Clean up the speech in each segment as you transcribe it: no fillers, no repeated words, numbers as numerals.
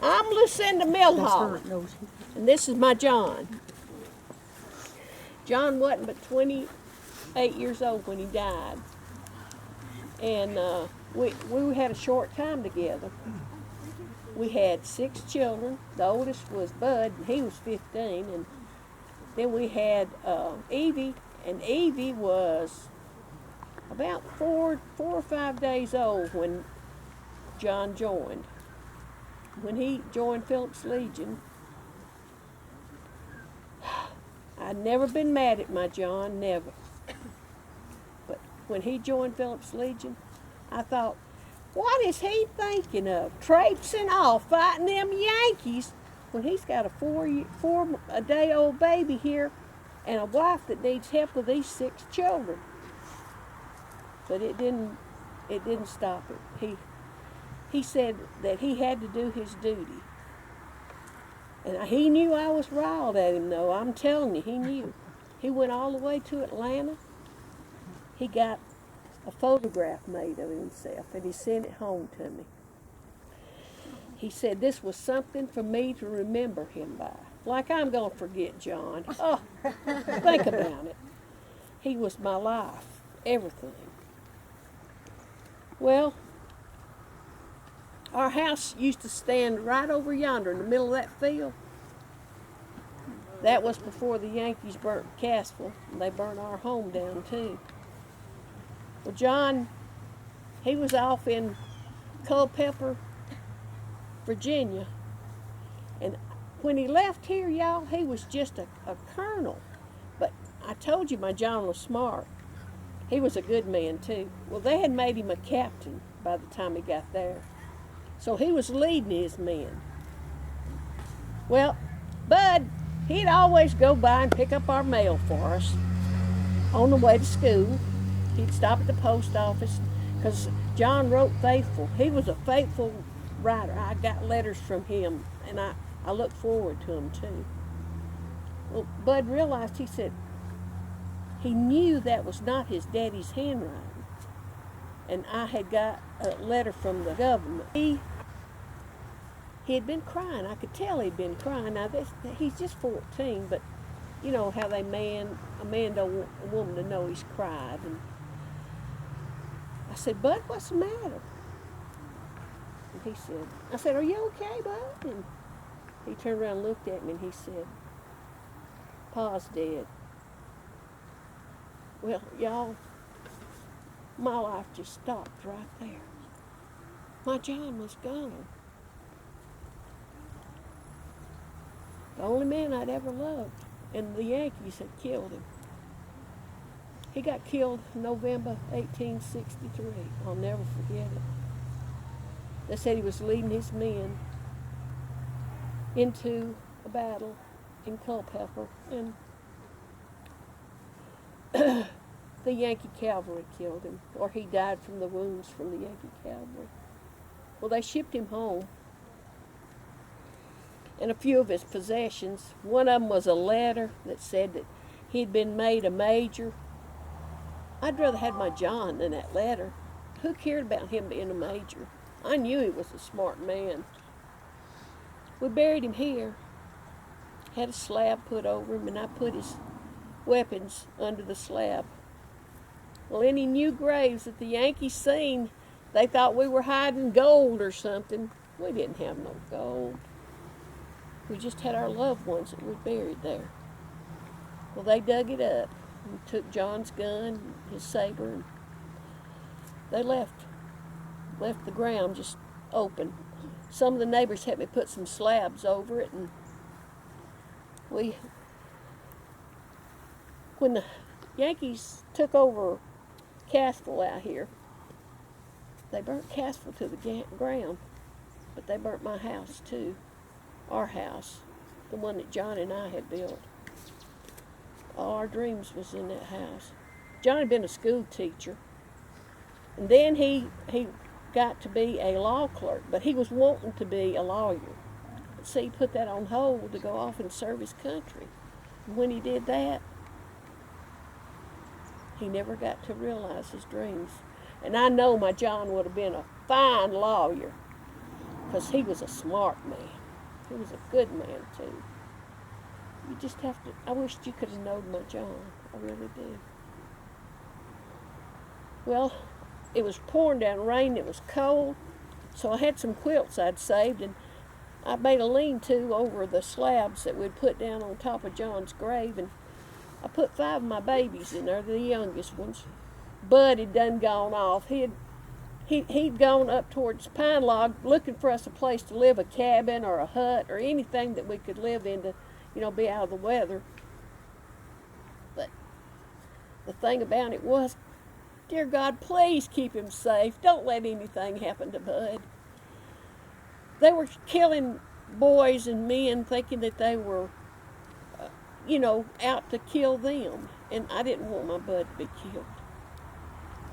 I'm Lucinda Millhall, and this is my John. John wasn't but 28 years old when he died, and we had a short time together. We had 6 children. The oldest was Bud, and he was 15, and then we had Evie, and Evie was about 4 or 5 days old when John joined. When he joined Phillips Legion, I'd never been mad at my John, never. But when he joined Phillips Legion, I thought, what is he thinking of? Traipsing off, fighting them Yankees, when he's got a 4-day-old baby here and a wife that needs help with these 6 children. But it didn't stop it. He said that he had to do his duty. And he knew I was riled at him, though. I'm telling you, he knew. He went all the way to Atlanta. He got a photograph made of himself, and he sent it home to me. He said this was something for me to remember him by. Like I'm going to forget John. Oh, think about it. He was my life, everything. Well, our house used to stand right over yonder in the middle of that field. That was before the Yankees burnt Cassville, and they burnt our home down too. Well, John, he was off in Culpeper, Virginia, and when he left here, y'all, he was just a colonel. But I told you my John was smart. He was a good man too. Well, they had made him a captain by the time he got there. So he was leading his men. Well, Bud, he'd always go by and pick up our mail for us on the way to school. He'd stop at the post office because John wrote faithful. He was a faithful writer. I got letters from him, and I look forward to them too. Well, Bud realized, he said, he knew that was not his daddy's handwriting. And I had got a letter from the government. He had been crying. I could tell he'd been crying. Now, he's just 14, but you know how a man don't want a woman to know he's cried. And I said, Bud, what's the matter? And I said, are you okay, Bud? And he turned around and looked at me, and he said, Pa's dead. Well, y'all, my life just stopped right there. My John was gone. The only man I'd ever loved, and the Yankees had killed him. He got killed November 1863. I'll never forget it. They said he was leading his men into a battle in Culpeper, and the Yankee cavalry killed him, or he died from the wounds from the Yankee cavalry. Well, they shipped him home, and a few of his possessions. One of them was a letter that said that he'd been made a major. I'd rather have my John than that letter. Who cared about him being a major? I knew he was a smart man. We buried him here, had a slab put over him, and I put his weapons under the slab. Well, any new graves that the Yankees seen, they thought we were hiding gold or something. We didn't have no gold. We just had our loved ones that were buried there. Well, they dug it up and took John's gun, his saber, and they left the ground just open. Some of the neighbors had me put some slabs over it, and when the Yankees took over Cassville out here, they burnt Cassville to the ground, but they burnt my house too, our house, the one that John and I had built. All our dreams was in that house. John had been a school teacher, and then he got to be a law clerk, but he was wanting to be a lawyer. See, he put that on hold to go off and serve his country. And when he did that, he never got to realize his dreams. And I know my John would have been a fine lawyer. because he was a smart man. He was a good man, too. You just have to, I wish you could have known my John. I really do. Well, it was pouring down rain. It was cold. So I had some quilts I'd saved, and I made a lean-to over the slabs that we'd put down on top of John's grave, and I put 5 of my babies in there, the youngest ones. Bud had done gone off. He'd gone up towards Pine Log looking for us a place to live, a cabin or a hut or anything that we could live in to, be out of the weather. But the thing about it was, dear God, please keep him safe. Don't let anything happen to Bud. They were killing boys and men thinking that they were, out to kill them. And I didn't want my Bud to be killed.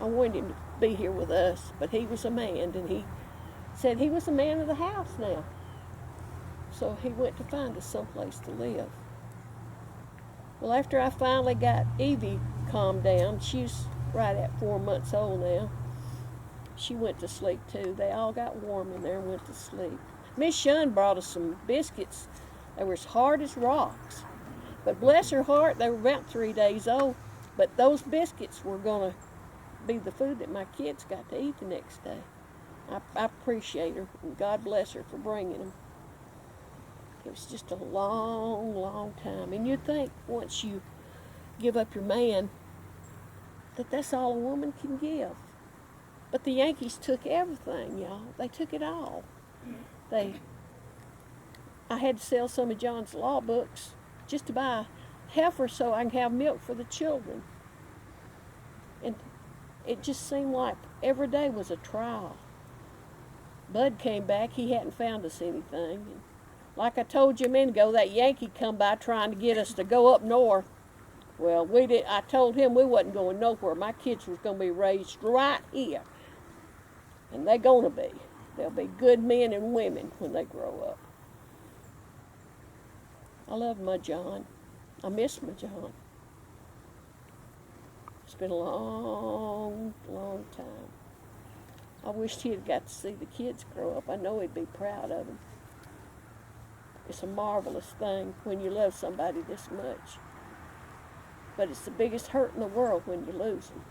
I wanted him to be here with us, but he was a man, and he said he was the man of the house now. So he went to find us someplace to live. Well, after I finally got Evie calmed down, she's right at 4 months old now, she went to sleep too. They all got warm in there and went to sleep. Miss Shun brought us some biscuits. They were as hard as rocks. But bless her heart, they were about 3 days old. But those biscuits were going to be the food that my kids got to eat the next day. I appreciate her, and God bless her for bringing them. It was just a long, long time. And you'd think once you give up your man that that's all a woman can give. But the Yankees took everything, y'all. They took it all. I had to sell some of John's law books just to buy a heifer so I can have milk for the children. And it just seemed like every day was a trial. Bud came back. He hadn't found us anything. And like I told you a minute ago, that Yankee come by trying to get us to go up north. Well, I told him we wasn't going nowhere. My kids was going to be raised right here. And they're going to be. They'll be good men and women when they grow up. I love my John. I miss my John. It's been a long, long time. I wished he had got to see the kids grow up. I know he'd be proud of them. It's a marvelous thing when you love somebody this much. But it's the biggest hurt in the world when you lose them.